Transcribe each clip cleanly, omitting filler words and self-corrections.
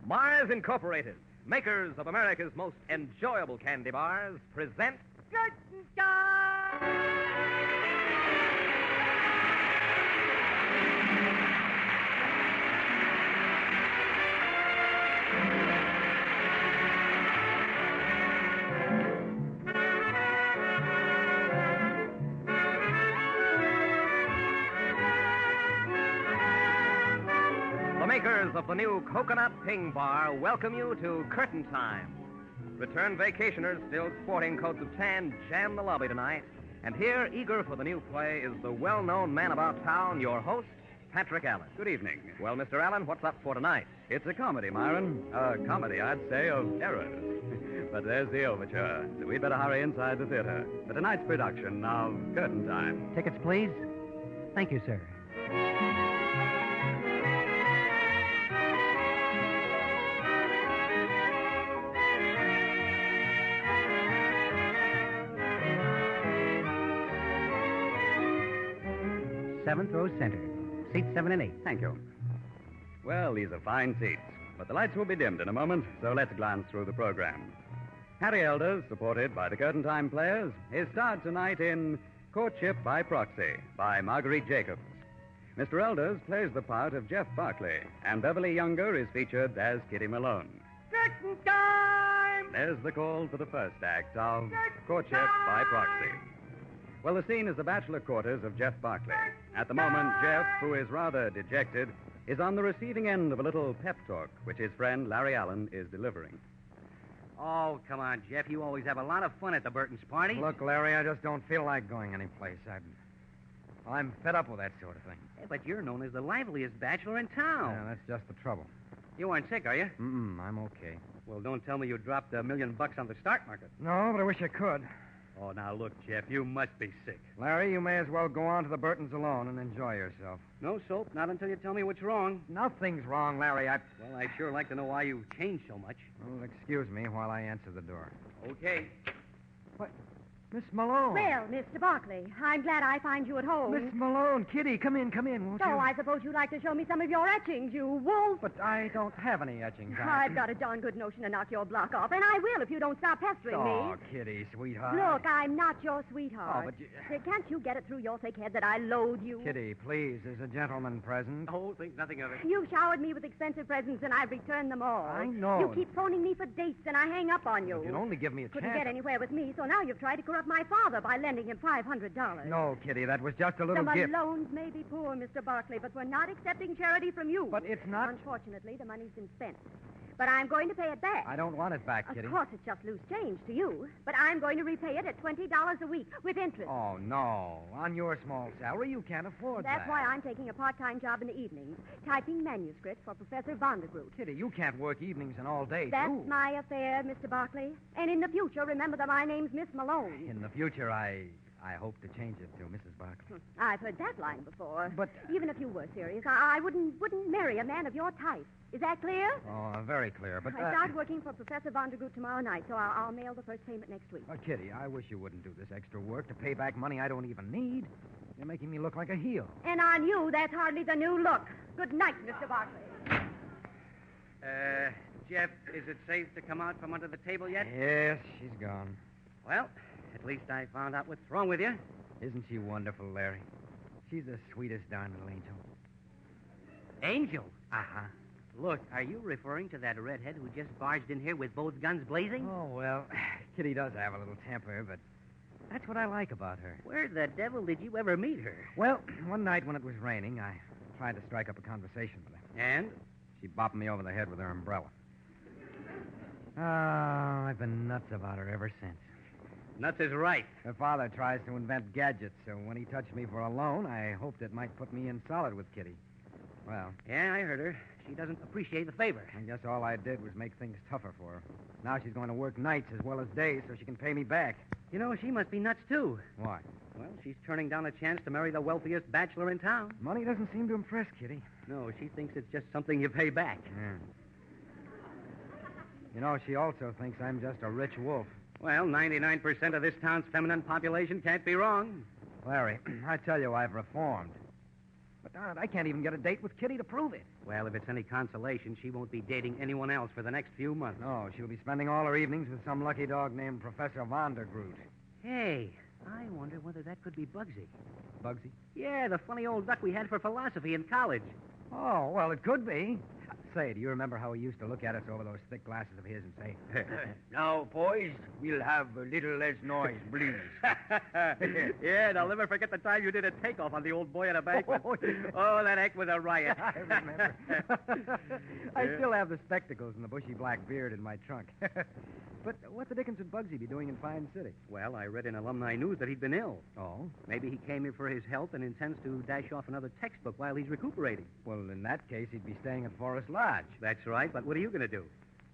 Mars Incorporated, makers of America's most enjoyable candy bars, present Curtain The makers of the new Coconut Ping Bar welcome you to Curtain Time. Returned vacationers still sporting coats of tan jam the lobby tonight. And here, eager for the new play, is the well-known man about town, your host, Patrick Allen. Good evening. Well, Mr. Allen, what's up for tonight? It's a comedy, Myron. A comedy, I'd say, of errors. But there's the overture, so we'd better hurry inside the theater for tonight's production of Curtain Time. Tickets, please. Thank you, sir. Seventh row center. Seats 7 and 8. Thank you. Well, these are fine seats, but the lights will be dimmed in a moment, so let's glance through the program. Harry Elders, supported by the Curtain Time players, is starred tonight in Courtship by Proxy by Marguerite Jacobs. Mr. Elders plays the part of Jeff Barclay, and Beverly Younger is featured as Kitty Malone. Curtain Time! There's the call for the first act of Courtship by Proxy. Well, the scene is the bachelor quarters of Jeff Barclay. At the moment, Jeff, who is rather dejected, is on the receiving end of a little pep talk which his friend Larry Allen is delivering. Oh, come on, Jeff. You always have a lot of fun at the Burton's party. Look, Larry, I just don't feel like going anyplace. I'm fed up with that sort of thing. Yeah, but you're known as the liveliest bachelor in town. Yeah, that's just the trouble. You aren't sick, are you? I'm okay. Well, don't tell me you dropped $1 million on the stock market. No, but I wish I could. Oh, now look, Jeff, you must be sick. Larry, you may as well go on to the Burtons alone and enjoy yourself. No soap, not until you tell me what's wrong. Nothing's wrong, Larry. Well, I'd sure like to know why you've changed so much. Well, excuse me while I answer the door. Okay. What? Miss Malone. Well, Mr. Barclay, I'm glad I find you at home. Miss Malone, Kitty, come in, won't So you? I suppose you'd like to show me some of your etchings, you wolf. But I don't have any etchings. I've got a darn good notion to knock your block off, and I will if you don't stop pestering Oh, me. Kitty, sweetheart. Look, I'm not your sweetheart. Oh, but you... Can't you get it through your thick head that I loathe you? Kitty, please, there's a gentleman present. Oh, think nothing of it. You've showered me with expensive presents, and I've returned them all. I know. You keep phoning me for dates, and I hang up on you. You'd only give me a Couldn't chance. get anywhere with me, so now you've tried to corrupt my father by lending him $500. No, Kitty, that was just a The little gift. Malones may be poor, Mr. Barclay, but we're not accepting charity from you. But it's not... Unfortunately, the money's been spent. But I'm going to pay it back. I don't want it back, Kitty. Of course, it's just loose change to you. But I'm going to repay it at $20 a week with interest. Oh, no. On your small salary, you can't afford that. That's why I'm taking a part-time job in the evenings, typing manuscripts for Professor Vondergroot. Kitty, you can't work evenings and all day, That's too. my affair, Mr. Barclay. And in the future, remember that my name's Miss Malone. In the future, I hope to change it to Mrs. Barclay. I've heard that line before. But... even if you were serious, I wouldn't marry a man of your type. Is that clear? Oh, very clear, but... I start working for Professor Vondergroot tomorrow night, so I'll mail the first payment next week. Kitty, I wish you wouldn't do this extra work to pay back money I don't even need. You're making me look like a heel. And on you, that's hardly the new look. Good night, Mr. Barclay. Jeff, is it safe to come out from under the table yet? Yes, she's gone. Well, at least I found out what's wrong with you. Isn't she wonderful, Larry? She's the sweetest darn little angel. Angel? Uh-huh. Look, are you referring to that redhead who just barged in here with both guns blazing? Oh, well, Kitty does have a little temper, but that's what I like about her. Where the devil did you ever meet her? Well, one night when it was raining, I tried to strike up a conversation with her. And? She bopped me over the head with her umbrella. Oh, I've been nuts about her ever since. Nuts is right. Her father tries to invent gadgets, so when he touched me for a loan, I hoped it might put me in solid with Kitty. Well... yeah, I heard her. She doesn't appreciate the favor. I guess all I did was make things tougher for her. Now she's going to work nights as well as days so she can pay me back. You know, she must be nuts, too. Why? Well, she's turning down a chance to marry the wealthiest bachelor in town. Money doesn't seem to impress Kitty. No, she thinks it's just something you pay back. Yeah. You know, she also thinks I'm just a rich wolf. Well, 99% of this town's feminine population can't be wrong. Larry, I tell you, I've reformed. But darn it, I can't even get a date with Kitty to prove it. Well, if it's any consolation, she won't be dating anyone else for the next few months. No, she'll be spending all her evenings with some lucky dog named Professor Vondergroot. Hey, I wonder whether that could be Bugsy. Bugsy? Yeah, the funny old duck we had for philosophy in college. Oh, well, it could be. Say, do you remember how he used to look at us over those thick glasses of his and say, Now, boys, we'll have a little less noise, please. Yeah, and I'll never forget the time you did a takeoff on the old boy at a banquet. Oh, that act was a riot. I remember. I still have the spectacles and the bushy black beard in my trunk. But what the dickens would Bugsy be doing in Fine City? Well, I read in alumni news that he'd been ill. Oh? Maybe he came here for his health and intends to dash off another textbook while he's recuperating. Well, in that case, he'd be staying at Forest Lodge. That's right, but what are you going to do?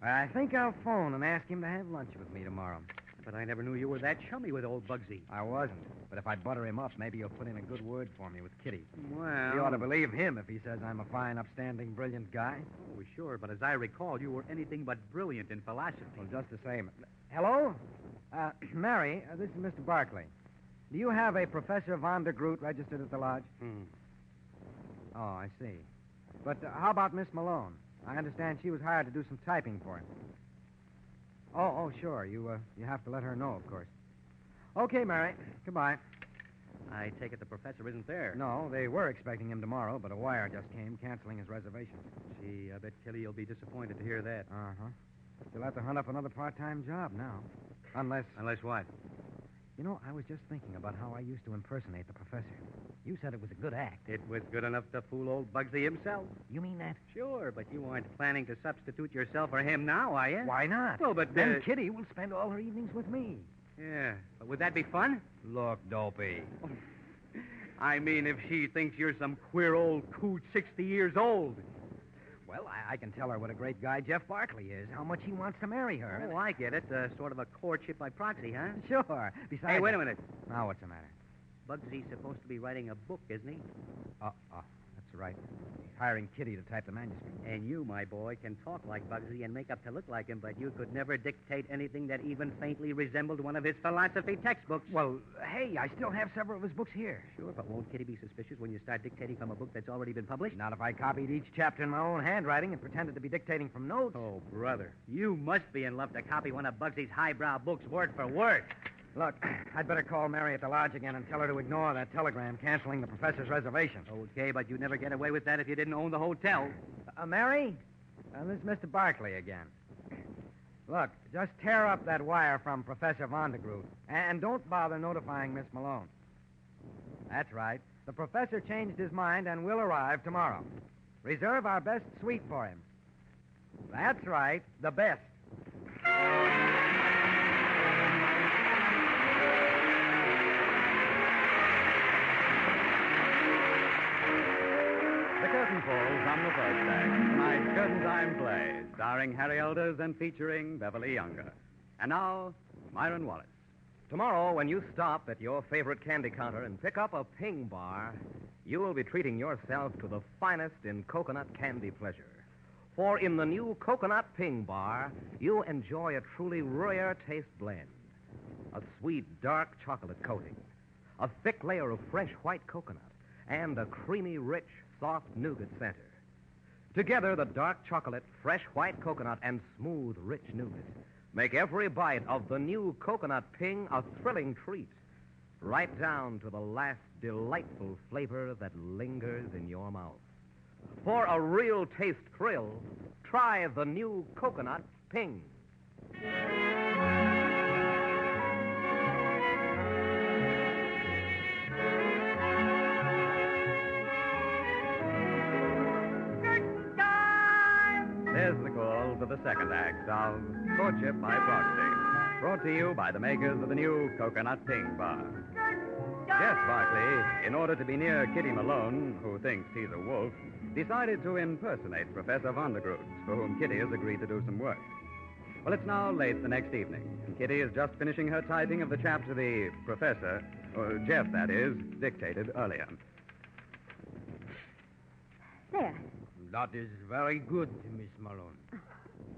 I think I'll phone and ask him to have lunch with me tomorrow. But I never knew you were that chummy with old Bugsy. I wasn't. But if I butter him up, maybe he'll put in a good word for me with Kitty. Well... You ought to believe him if he says I'm a fine, upstanding, brilliant guy. Oh, sure, but as I recall, you were anything but brilliant in philosophy. Well, just the same. Hello? Mary, this is Mr. Barkley. Do you have a Professor Vondergroot registered at the lodge? Oh, I see. But how about Miss Malone? I understand she was hired to do some typing for him. Oh, sure. You have to let her know, of course. Okay, Mary. Goodbye. I take it the professor isn't there. No, they were expecting him tomorrow, but a wire just came canceling his reservation. Gee, I bet Tilly will be disappointed to hear that. Uh-huh. She'll have to hunt up another part-time job now. Unless... Unless what? You know, I was just thinking about how I used to impersonate the professor. You said it was a good act. It was good enough to fool old Bugsy himself. You mean that? Sure, but you aren't planning to substitute yourself for him now, are you? Why not? Oh, but... Then Kitty will spend all her evenings with me. Yeah, but would that be fun? Look, Dopey. I mean, if she thinks you're some queer old coot 60 years old. Well, I can tell her what a great guy Jeff Barkley is, how much he wants to marry her. Oh, I get it. Sort of a courtship by proxy, huh? Sure. Besides... Hey, wait a minute. Now, what's the matter? Bugsy's supposed to be writing a book, isn't he? That's right. He's hiring Kitty to type the manuscript. And you, my boy, can talk like Bugsy and make up to look like him, but you could never dictate anything that even faintly resembled one of his philosophy textbooks. Well, hey, I still have several of his books here. Sure, but won't Kitty be suspicious when you start dictating from a book that's already been published? Not if I copied each chapter in my own handwriting and pretended to be dictating from notes. Oh, brother, you must be in love to copy one of Bugsy's highbrow books word for word. Look, I'd better call Mary at the lodge again and tell her to ignore that telegram canceling the professor's reservation. Okay, but you'd never get away with that if you didn't own the hotel. Mary? This is Mr. Barkley again. Look, just tear up that wire from Professor Vondergroot, and don't bother notifying Miss Malone. That's right. The professor changed his mind and will arrive tomorrow. Reserve our best suite for him. That's right, the best. The curtain falls on the first act. Tonight's Curtain Time play, starring Harry Elders and featuring Beverly Younger. And now, Myron Wallace. Tomorrow, when you stop at your favorite candy counter and pick up a Ping bar, you will be treating yourself to the finest in coconut candy pleasure. For in the new Coconut Ping bar, you enjoy a truly rare taste blend. A sweet, dark chocolate coating, a thick layer of fresh white coconut, and a creamy, rich, soft nougat center. Together, the dark chocolate, fresh white coconut, and smooth, rich nougat make every bite of the new Coconut Ping a thrilling treat, right down to the last delightful flavor that lingers in your mouth. For a real taste thrill, try the new Coconut Ping. There's the call to the second act of Courtship by Proxy, brought to you by the makers of the new Coconut Ping Bar. Jeff Barkley, in order to be near Kitty Malone, who thinks he's a wolf, decided to impersonate Professor Vondergroot, for whom Kitty has agreed to do some work. Well, it's now late the next evening, and Kitty is just finishing her typing of the chapter the professor, Jeff, that is, dictated earlier. There. That is very good, Miss Malone.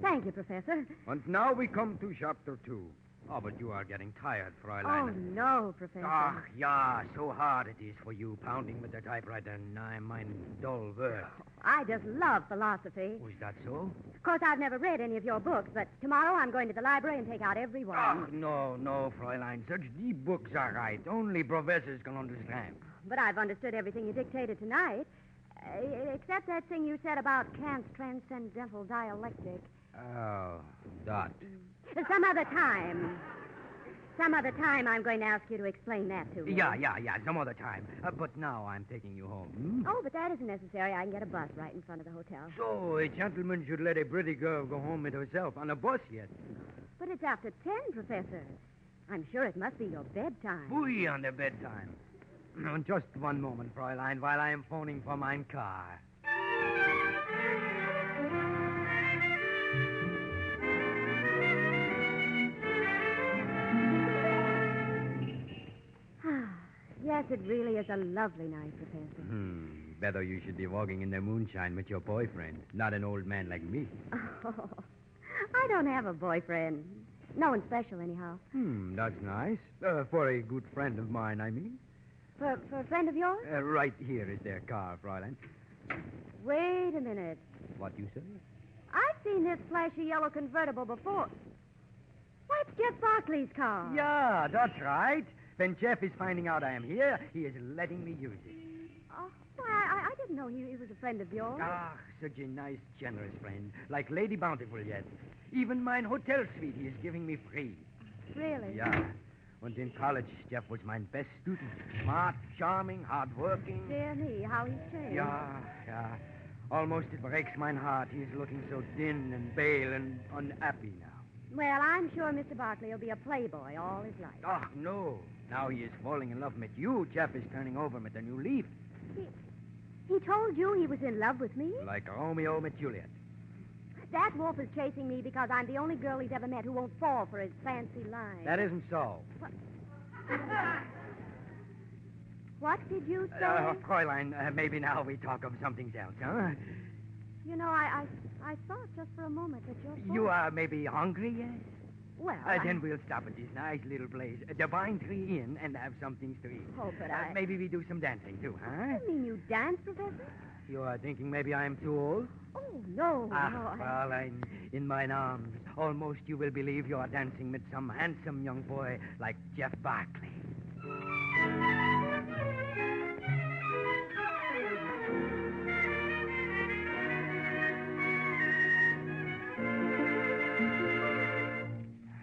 Thank you, Professor. And now we come to chapter 2. Oh, but you are getting tired, Oh, Fräulein. no, Professor. Ach, ja, so hard it is for you, pounding with the typewriter. Nein, mein dull work. I just love philosophy. Was that so? Of course, I've never read any of your books, but tomorrow I'm going to the library and take out every one. Ach, no, Fräulein. Such deep books are right. Only professors can understand. But I've understood everything you dictated tonight, except that thing you said about Kant's transcendental dialectic. Oh, Dot. Some other time I'm going to ask you to explain that to me. Yeah, some other time. But now I'm taking you home. Oh, but that isn't necessary. I can get a bus right in front of the hotel. So, a gentleman should let a pretty girl go home with herself on a bus yet. But it's after 10, Professor. I'm sure it must be your bedtime. Boy, on the bedtime. Just one moment, Fräulein, while I am phoning for my car. Yes, it really is a lovely night, Professor. Better you should be walking in the moonshine with your boyfriend, not an old man like me. Oh, I don't have a boyfriend. No one special, anyhow. That's nice. For a good friend of mine, I mean. For a friend of yours? Right here is their car, Fräulein. Wait a minute. What you say? I've seen this flashy yellow convertible before. Why, it's Jeff Barclay's car. Yeah, that's right. When Jeff is finding out I am here, he is letting me use it. Oh, well, I didn't know he was a friend of yours. Ah, such a nice, generous friend. Like Lady Bountiful yet. Even mine hotel suite he is giving me free. Really? Yeah. And in college, Jeff was my best student. Smart, charming, hard-working. Dear me, how he's changed. Yeah. Almost it breaks my heart. He is looking so thin and pale and unhappy now. Well, I'm sure Mr. Barclay will be a playboy all his life. Oh, no. Now he is falling in love with you. Jeff is turning over with a new leaf. He told you he was in love with me? Like Romeo with Juliet. That wolf is chasing me because I'm the only girl he's ever met who won't fall for his fancy line. That isn't so. What did you say? Fräulein, maybe now we talk of something else, huh? You know, I thought just for a moment that your phone... You are maybe hungry, yes? Well, Then we'll stop at this nice little place, the Vine Tree Inn, and have some things to eat. Oh, but Maybe we do some dancing, too, huh? You mean you dance, Professor? You are thinking maybe I am too old? Oh, no. Fräulein, in mine arms, almost you will believe you are dancing with some handsome young boy like Jeff Barclay.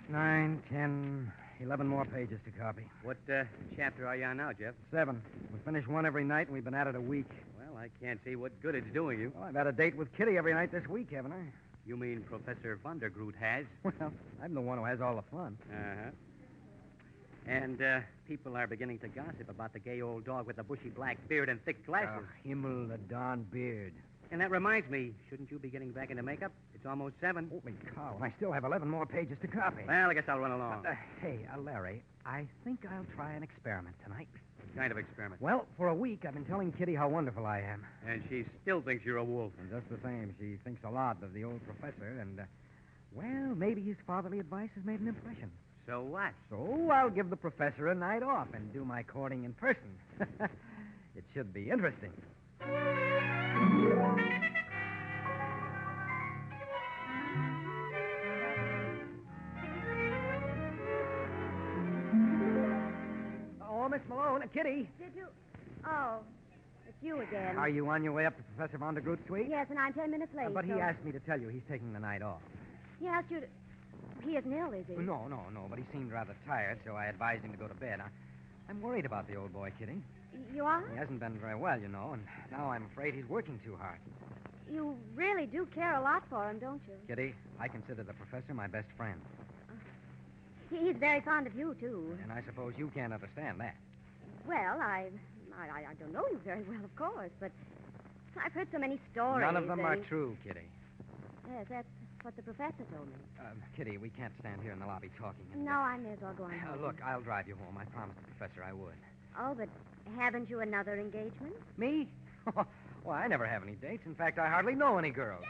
Nine, 10, 11 more pages to copy. What chapter are you on now, Jeff? 7. We finish one every night, and we've been at it a week. Well, I can't see what good it's doing you. Well, I've had a date with Kitty every night this week, haven't I? You mean Professor Vandergroot has? Well, I'm the one who has all the fun. Uh-huh. And people are beginning to gossip about the gay old dog with the bushy black beard and thick glasses. Himmel, the darn beard. And that reminds me, shouldn't you be getting back into makeup? It's almost 7. Holy cow, and I still have 11 more pages to copy. Well, I guess I'll run along. Hey, Larry, I think I'll try an experiment tonight. What kind of experiment? Well, for a week, I've been telling Kitty how wonderful I am. And she still thinks you're a wolf. And just the same, she thinks a lot of the old professor, and, well, maybe his fatherly advice has made an impression. So what? So I'll give the professor a night off and do my courting in person. It should be interesting. Oh, Miss Malone, Kitty. Did you... Oh, it's you again. Are you on your way up to Professor Vandergroot's suite? Yes, and I'm 10 minutes late. But he so... asked me to tell you he's taking the night off. He asked you to... He isn't ill, is he? No, but he seemed rather tired, so I advised him to go to bed. I'm worried about the old boy, Kitty. You are? He hasn't been very well, you know, and now I'm afraid he's working too hard. You really do care a lot for him, don't you? Kitty, I consider the professor my best friend. He's very fond of you, too. And I suppose you can't understand that. Well, I don't know you very well, of course, but I've heard so many stories. None of them are true, Kitty. Yes, that's what the professor told me. Kitty, we can't stand here in the lobby talking. No, I may as well go on home. Look, I'll drive you home. I promised the professor I would. Oh, but haven't you another engagement? Me? Well, I never have any dates. In fact, I hardly know any girls.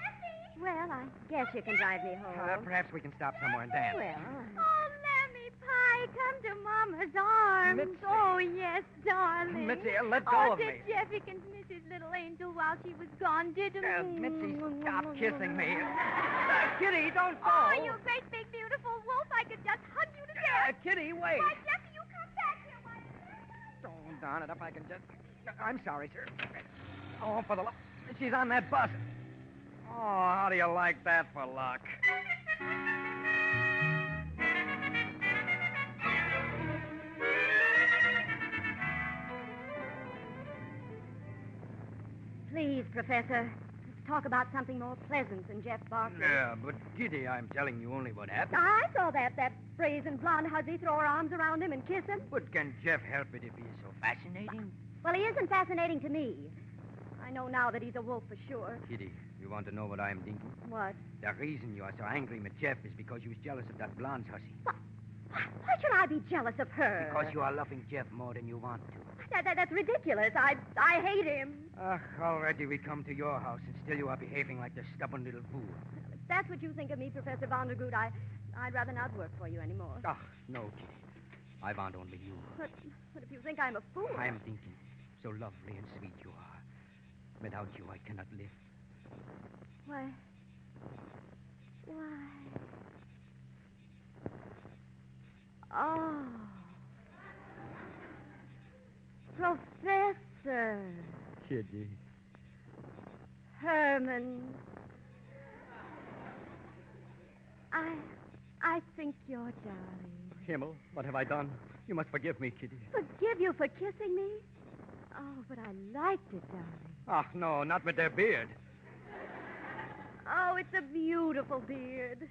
Well, I guess you can drive me home. Perhaps we can stop somewhere and dance. Well... Oh, Lemmy, Hi, come to Mama's arms. Mitzi. Oh, yes, darling. Mitzi, let go of did me. Jeffykins miss his little angel while she was gone, did he? Mitzi, stop kissing me. Kitty, don't go. Oh, you great big beautiful wolf. I could just hug you to death. Kitty, wait. Why, Jeffy, you come back here. Why? Oh, darn it, if I can just... I'm sorry, sir. Oh, for the love... She's on that bus. Oh, how do you like that for luck? Please, Professor, let's talk about something more pleasant than Jeff Barkley. Yeah, but Kitty, I'm telling you only what happened. I saw that brazen blonde hussy throw her arms around him and kiss him. But can Jeff help it if he's so fascinating? Well, he isn't fascinating to me. I know now that he's a wolf for sure. Kitty, you want to know what I'm thinking? What? The reason you are so angry with Jeff is because you was jealous of that blonde hussy. Why should I be jealous of her? Because you are loving Jeff more than you want to. That's ridiculous. I hate him. Already we come to your house, and still you are behaving like the stubborn little fool. Well, if that's what you think of me, Professor Vandergroot, I'd rather not work for you anymore. No, Kitty. I want only you. But if you think I'm a fool... I am thinking, so lovely and sweet you are. Without you, I cannot live. Why... Oh... Professor... Kitty. Herman... I think you're darling. Himmel, what have I done? You must forgive me, Kitty. Forgive you for kissing me? Oh, but I liked it, darling. No, not with their beard. Oh, it's a beautiful beard.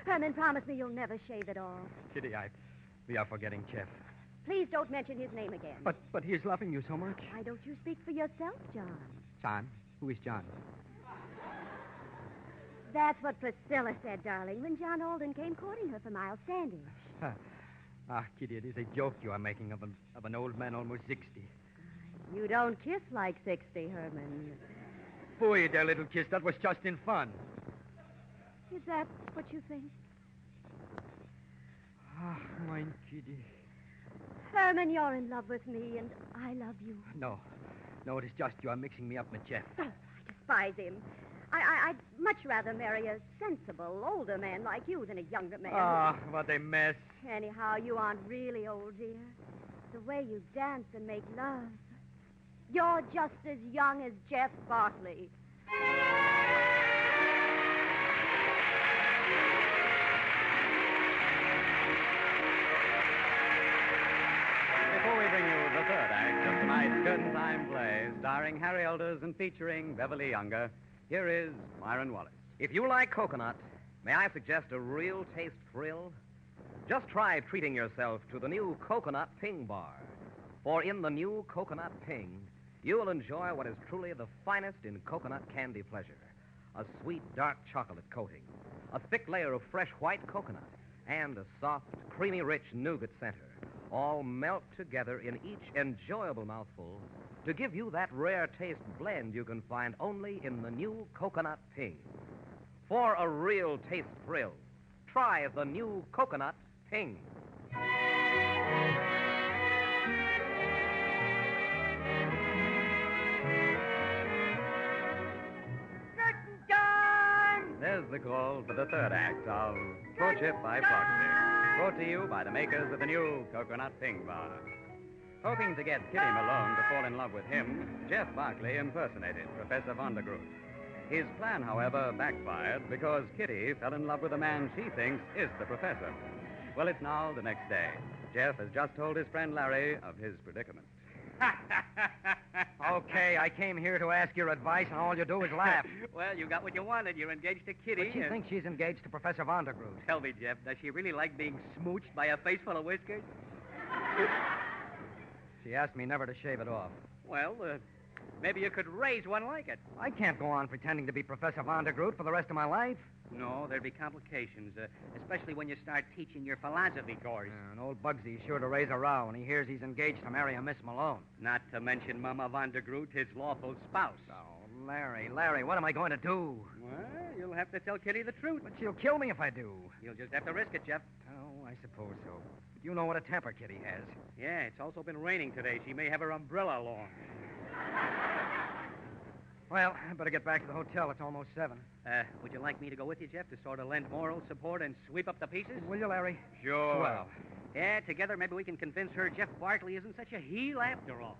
Herman, promise me you'll never shave it off. Kitty, we are forgetting Jeff. Please don't mention his name again. But he's loving you so much. Why don't you speak for yourself, John? John? Who is John? That's what Priscilla said, darling, when John Alden came courting her for Miles Standish. Kitty, it is a joke you are making of an old man almost 60. You don't kiss like 60, Herman. Boy, their little kiss, that was just in fun. Is that what you think? Mine Kitty. Herman, you're in love with me, and I love you. No, it is just you are mixing me up with Jeff. Oh, I despise him. I'd much rather marry a sensible, older man like you than a younger man. What a mess. Anyhow, you aren't really old, dear. The way you dance and make love. You're just as young as Jeff Barkley. Before we bring you the third act of tonight's Curtain Time play, starring Harry Elders and featuring Beverly Younger, here is Myron Wallace. If you like coconut, may I suggest a real taste thrill? Just try treating yourself to the new Coconut Ping Bar. For in the new Coconut Ping, you will enjoy what is truly the finest in coconut candy pleasure. A sweet, dark chocolate coating, a thick layer of fresh white coconut, and a soft, creamy, rich nougat center, all melt together in each enjoyable mouthful to give you that rare taste blend you can find only in the new Coconut Ping. For a real taste thrill, try the new Coconut Ping. Curtain time! There's the call for the third act of Courtship by Proxy, brought to you by the makers of the new Coconut Ping Bar. Hoping to get Kitty Malone to fall in love with him, Jeff Barkley impersonated Professor Vandergroot. His plan, however, backfired because Kitty fell in love with a man she thinks is the professor. Well, it's now the next day. Jeff has just told his friend Larry of his predicament. Okay, I came here to ask your advice, and all you do is laugh. Well, you got what you wanted. You're engaged to Kitty. But she thinks she's engaged to Professor Vandergroot. Tell me, Jeff, does she really like being smooched by a face full of whiskers? She asked me never to shave it off. Well, maybe you could raise one like it. I can't go on pretending to be Professor Vandergroot for the rest of my life. No, there'd be complications, especially when you start teaching your philosophy course. And old Bugsy's sure to raise a row when he hears he's engaged to marry a Miss Malone. Not to mention Mama Vandergroot, his lawful spouse. Oh, Larry, what am I going to do? Well, you'll have to tell Kitty the truth. But she'll kill me if I do. You'll just have to risk it, Jeff. Oh, I suppose so. But you know what a temper Kitty has. Yeah, it's also been raining today. She may have her umbrella along. Well, I better get back to the hotel. It's almost 7. Would you like me to go with you, Jeff, to sort of lend moral support and sweep up the pieces? Will you, Larry? Sure. Well, Yeah, together maybe we can convince her Jeff Barkley isn't such a heel after all.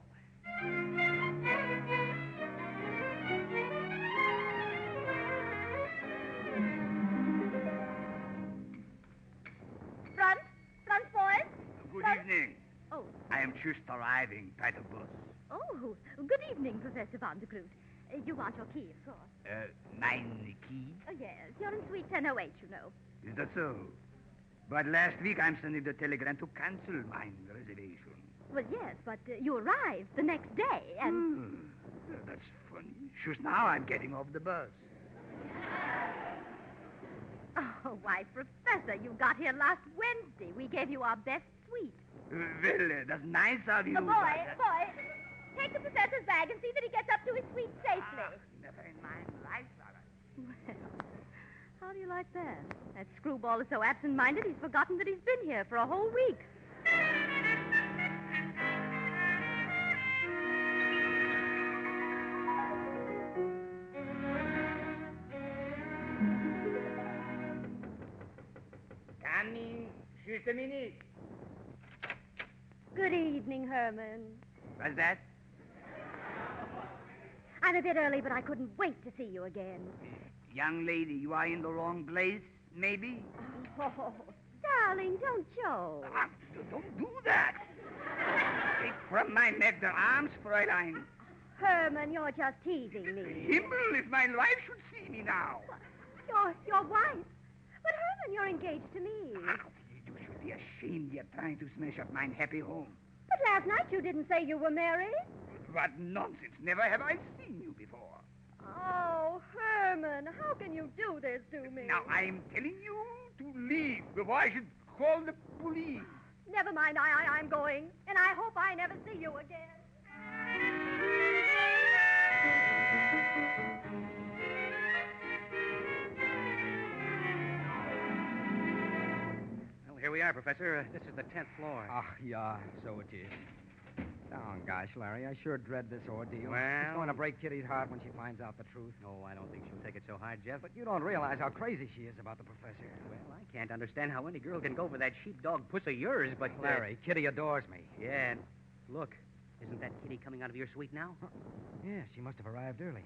Front, boys. Good evening. Oh, I am just arriving by the bus. oh, good evening, Professor Van der Groot. You want your key, of course. Mine key? Oh, yes, you're in Suite 1008, you know. Is that so? But last week I'm sending the telegram to cancel mine reservation. Well, yes, but you arrived the next day, and... That's funny. Just now I'm getting off the bus. Oh, why, Professor, you got here last Wednesday. We gave you our best suite. Well, that's nice of you. Boy, take the professor's bag and see that he gets up to his suite safely. Never in mind. Life, Well, how do you like that? That screwball is so absent-minded he's forgotten that he's been here for a whole week. Coming. Just a minute. Good evening, Herman. What's that? I'm a bit early, but I couldn't wait to see you again. Young lady, you are in the wrong place, maybe? Oh, darling, don't joke. Don't do that. Take from my neck the arms, Fräulein. Herman, you're just teasing me. Himmel, if my wife should see me now. Your wife? But Herman, you're engaged to me. You should be ashamed yet trying to smash up my happy home. But last night you didn't say you were married. What nonsense. Never have I seen you before. Oh, Herman, how can you do this to me? Now, I'm telling you to leave before I should call the police. Never mind, I'm going, and I hope I never see you again. Well, here we are, Professor. This is the 10th floor. Ah, yeah, so it is. Oh, gosh, Larry, I sure dread this ordeal. Well- It's going to break Kitty's heart when she finds out the truth. No, I don't think she'll take it so hard, Jeff. But you don't realize how crazy she is about the professor. Well, I can't understand how any girl can go for that sheepdog puss of yours, but... Larry, Kitty adores me. Yeah, and look, isn't that Kitty coming out of your suite now? Yeah, she must have arrived early.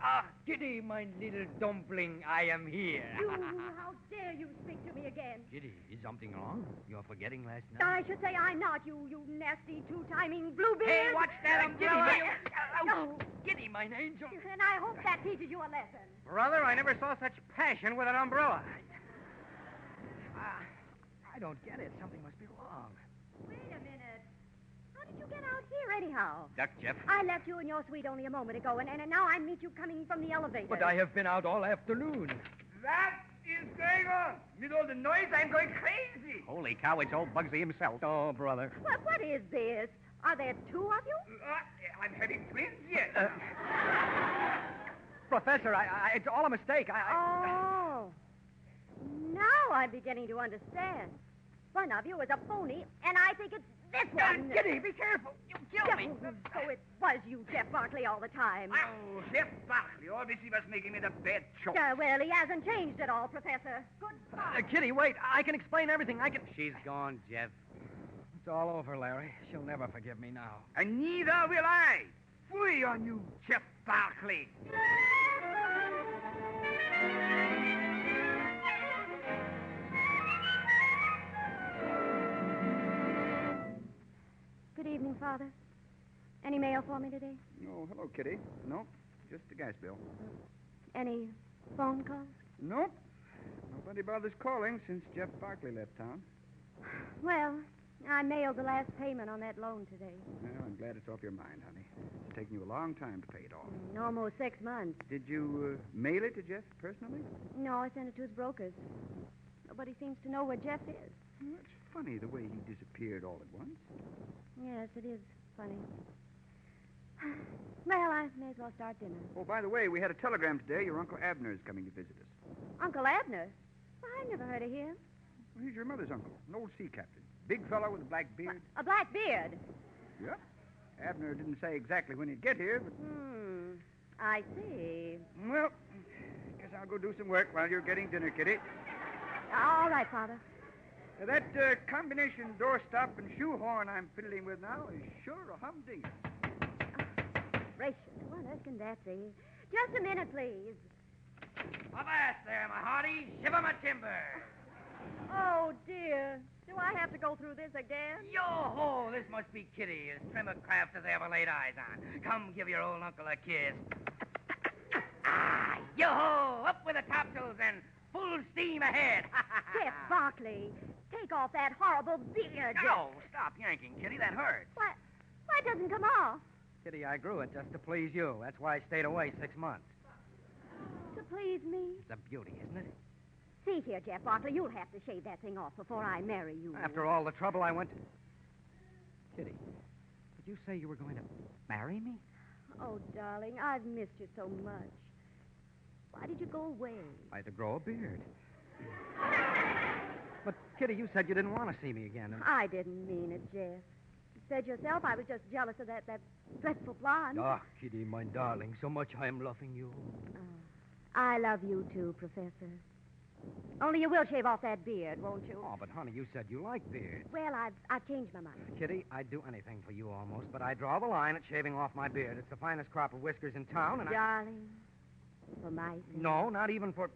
Ah, Kitty, my little dumpling, I am here. You, how dare you speak to me again? Kitty, is something wrong? You're forgetting last I night? should say I'm not, you nasty two-timing bluebeard. Hey, watch that umbrella! Oh, Kitty, mine angel. and I hope that teaches you a lesson. Brother, I never saw such passion with an umbrella. I don't get it. Something must be wrong. Wait a minute. How did you get out here anyhow? Duck, Jeff. I left you in your suite only a moment ago, and now I meet you coming from the elevator. But I have been out all afternoon. What is going on? With all the noise, I'm going crazy. Holy cow, it's old Bugsy himself. Oh, brother. What is this? Are there two of you? I'm having twins yet. Professor, it's all a mistake. Oh. Now I'm beginning to understand. One of you is a phony, and I think it's this one. Kitty, be careful. You kill me. So it was you, Jeff Barkley, all the time. Oh, Jeff Barkley. Obviously was making me the bad choice. Well, he hasn't changed at all, Professor. Goodbye. Kitty, wait. I can explain everything. She's gone, Jeff. It's all over, Larry. She'll never forgive me now. And neither will I. Fooey on you, Jeff Barkley. Good evening, Father. Any mail for me today? Oh, hello, Kitty. No, just a gas bill. Any phone calls? Nope. Nobody bothers calling since Jeff Barkley left town. Well, I mailed the last payment on that loan today. Well, I'm glad it's off your mind, honey. It's taken you a long time to pay it off. Almost 6 months. Did you mail it to Jeff personally? No, I sent it to his brokers. Nobody seems to know where Jeff is. Well, that's funny, the way he disappeared all at once. Yes, it is funny. Well, I may as well start dinner. Oh, by the way, we had a telegram today. Your Uncle Abner is coming to visit us. Uncle Abner? I never heard of him. Well, he's your mother's uncle, an old sea captain. Big fellow with a black beard. A black beard? Yep. Abner didn't say exactly when he'd get here, but... I see. Well, guess I'll go do some work while you're getting dinner, Kitty. All right, Father. That combination doorstop and shoehorn I'm fiddling with now is sure a humdinger. Gracious, what else can that be? Just a minute, please. Avast there, my hearty. Shiver my timber. Oh, dear. Do I have to go through this again? Yo-ho, this must be Kitty, as trim a craft as I ever laid eyes on. Come give your old uncle a kiss. Ah, yo-ho, up with the topsails and full steam ahead. Jeff Barkley, take off that horrible beard. No, stop yanking, Kitty. That hurts. Why it doesn't come off? Kitty, I grew it just to please you. That's why I stayed away 6 months. To please me? It's a beauty, isn't it? See here, Jeff Barkley, you'll have to shave that thing off before I marry you. After all the trouble I went to... Kitty, did you say you were going to marry me? Oh, darling, I've missed you so much. Why did you go away? I had to grow a beard. But, Kitty, you said you didn't want to see me again. And... I didn't mean it, Jeff. You said yourself I was just jealous of that dreadful blonde. Ah, Kitty, my darling, so much I am loving you. I love you too, Professor. Only you will shave off that beard, won't you? Oh, but, honey, you said you like beards. Well, I've changed my mind. Kitty, I'd do anything for you almost, but I draw the line at shaving off my beard. It's the finest crop of whiskers in town, and Darling, for my sake. No, not even for...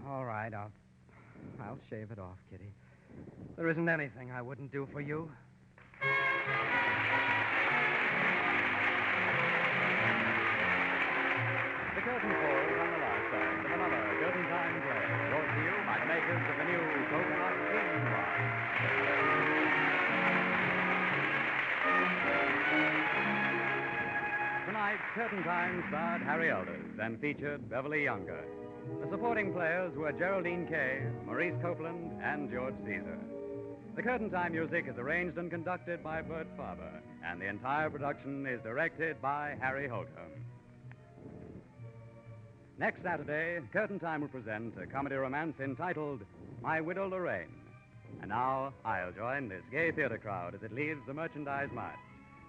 All right, I'll shave it off, Kitty. There isn't anything I wouldn't do for you. The curtain falls on the last act of another Curtain Time play, brought to you by the makers of the new Coconut King Bar. Tonight, Curtain Time starred Harry Elders and featured Beverly Younger. The supporting players were Geraldine Kay, Maurice Copeland, and George Caesar. The Curtain Time music is arranged and conducted by Bert Farber, and the entire production is directed by Harry Holcomb. Next Saturday, Curtain Time will present a comedy romance entitled My Widow Lorraine. And now, I'll join this gay theater crowd as it leaves the Merchandise Mart,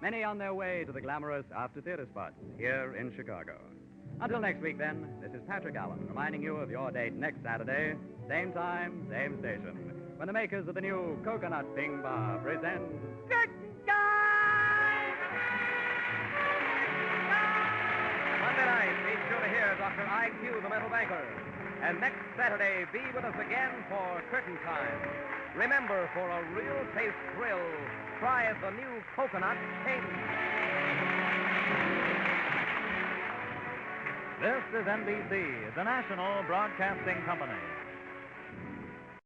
many on their way to the glamorous after-theater spots here in Chicago. Until next week, then, this is Patrick Allen reminding you of your date next Saturday, same time, same station, when the makers of the new Coconut Ping Bar present... Curtain time! Monday night, be sure to hear Dr. I.Q. the Mental Banker. And next Saturday, be with us again for Curtain Time. Remember, for a real taste thrill, try the new Coconut King. This is NBC, the national broadcasting company.